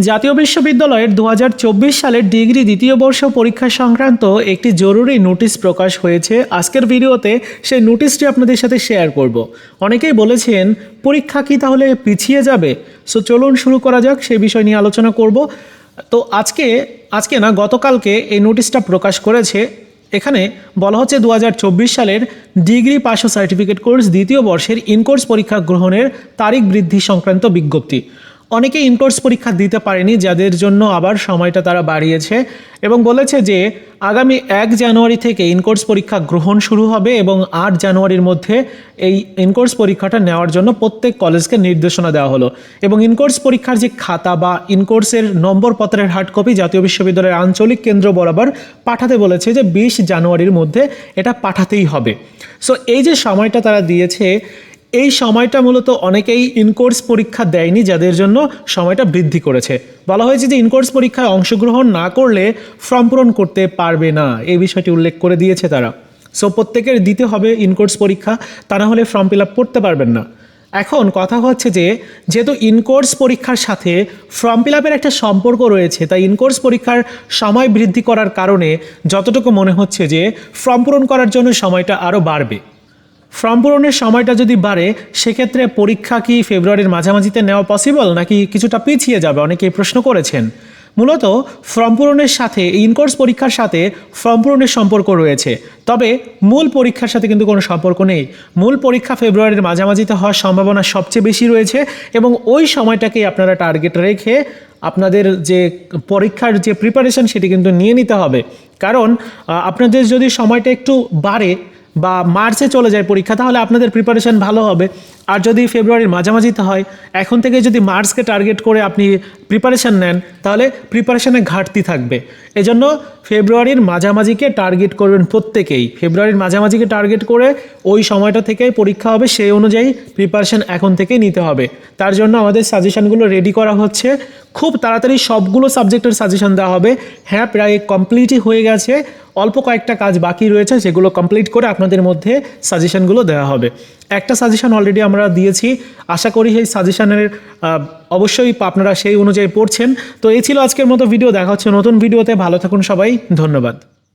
জাতীয় বিশ্ববিদ্যালয়ের 2024 সালের ডিগ্রি দ্বিতীয় বর্ষ পরীক্ষা সংক্রান্ত একটি জরুরি নোটিশ প্রকাশ হয়েছে। আজকের ভিডিওতে সেই নোটিশটি আপনাদের সাথে শেয়ার করব। অনেকেই বলেছেন পরীক্ষা কি তাহলে পিছিয়ে যাবে? সো চলুন শুরু করা যাক, সেই বিষয় নিয়ে আলোচনা করব। তো আজকে না গতকালকে এই নোটিশটা প্রকাশ করেছে। এখানে বলা হচ্ছে 2024 সালের ডিগ্রি পাস ও সার্টিফিকেট কোর্স দ্বিতীয় বর্ষের ইনকোর্স পরীক্ষা গ্রহণের তারিখ বৃদ্ধি সংক্রান্ত বিজ্ঞপ্তি। অনেকে ইনকোর্স পরীক্ষা দিতে পারেনি, যাদের জন্য আবার সময়টা তারা বাড়িয়েছে এবং বলেছে যে আগামী 1 জানুয়ারি থেকে ইনকোর্স পরীক্ষা গ্রহণ শুরু হবে এবং 8 জানুয়ারির মধ্যে এই ইনকোর্স পরীক্ষাটা নেওয়ার জন্য প্রত্যেক কলেজকে নির্দেশনা দেওয়া হলো এবং ইনকোর্স পরীক্ষার যে খাতা বা ইনকোর্সের নম্বরপত্রের হার্ড কপি জাতীয় বিশ্ববিদ্যালয়ের আঞ্চলিক কেন্দ্র বরাবর পাঠাতে বলেছে যে 20 জানুয়ারির মধ্যে এটা পাঠাতেই হবে। সো এই যে সময়টা তারা দিয়েছে, এই সময়টা মূলত অনেকেই ইনকোর্স পরীক্ষা দেয়নি, যাদের জন্য সময়টা বৃদ্ধি করেছে। বলা হয়েছে যে ইনকোর্স পরীক্ষায় অংশগ্রহণ না করলে ফর্ম পূরণ করতে পারবে না, এই বিষয়টি উল্লেখ করে দিয়েছে তারা। সো প্রত্যেকের দিতে হবে ইনকোর্স পরীক্ষা, তা না হলে ফর্ম ফিল আপ করতে পারবেন না। এখন কথা হচ্ছে যে যেহেতু ইনকোর্স পরীক্ষার সাথে ফর্ম ফিল আপের একটা সম্পর্ক রয়েছে, তাই ইনকোর্স পরীক্ষার সময় বৃদ্ধি করার কারণে যতটুকু মনে হচ্ছে যে ফর্ম পূরণ করার জন্য সময়টা আরও বাড়বে। ফর্ম পূরণের সময়টা যদি বাড়ে, সেক্ষেত্রে পরীক্ষা কি ফেব্রুয়ারির মাঝামাঝিতে নেওয়া পসিবল নাকি কিছুটা পিছিয়ে যাবে, অনেকেই প্রশ্ন করেছেন। মূলত ফর্ম পূরণের সাথে ইনকোর্স পরীক্ষার সাথে ফর্ম পূরণের সম্পর্ক রয়েছে, তবে মূল পরীক্ষার সাথে কিন্তু কোনো সম্পর্ক নেই। মূল পরীক্ষা ফেব্রুয়ারির মাঝামাঝিতে হওয়ার সম্ভাবনা সবচেয়ে বেশি রয়েছে এবং ওই সময়টাকেই আপনারা টার্গেট রেখে আপনাদের যে পরীক্ষার যে প্রিপারেশন সেটি কিন্তু নিয়ে নিতে হবে। কারণ আপনাদের যদি সময়টা একটু বাড়ে বা মার্চে চলে যায় পরীক্ষা, তাহলে আপনাদের প্রিপারেশন ভালো হবে। আর যদি ফেব্রুয়ারির মাঝামাঝিতে হয়, এখন থেকে যদি মার্চকে টার্গেট করে আপনি প্রিপারেশান নেন, তাহলে প্রিপারেশানে ঘাটতি থাকবে। এজন্য ফেব্রুয়ারির মাঝামাঝিকে টার্গেট করবেন প্রত্যেকেই। ফেব্রুয়ারির মাঝামাঝিকে টার্গেট করে ওই সময়টা থেকেই পরীক্ষা হবে, সেই অনুযায়ী প্রিপারেশান এখন থেকেই নিতে হবে। তার জন্য আমাদের সাজেশানগুলো রেডি করা হচ্ছে, খুব তাড়াতাড়ি সবগুলো সাবজেক্টের সাজেশান দেওয়া হবে। হ্যাঁ, প্রায় কমপ্লিটই হয়ে গেছে, অল্প কয়েকটা কাজ বাকি রয়েছে, সেগুলো কমপ্লিট করে আপনাদের মধ্যে সাজেশানগুলো দেওয়া হবে। একটা সাজেশান অলরেডি আমরা দিয়েছি, আশা করি সেই সাজেশানের অবশ্যই আপনারা সেই অনুযায়ী পড়ছেন। তো এই ছিল আজকের মতো ভিডিও, দেখা হচ্ছে নতুন ভিডিওতে। ভালো থাকুন সবাই, ধন্যবাদ।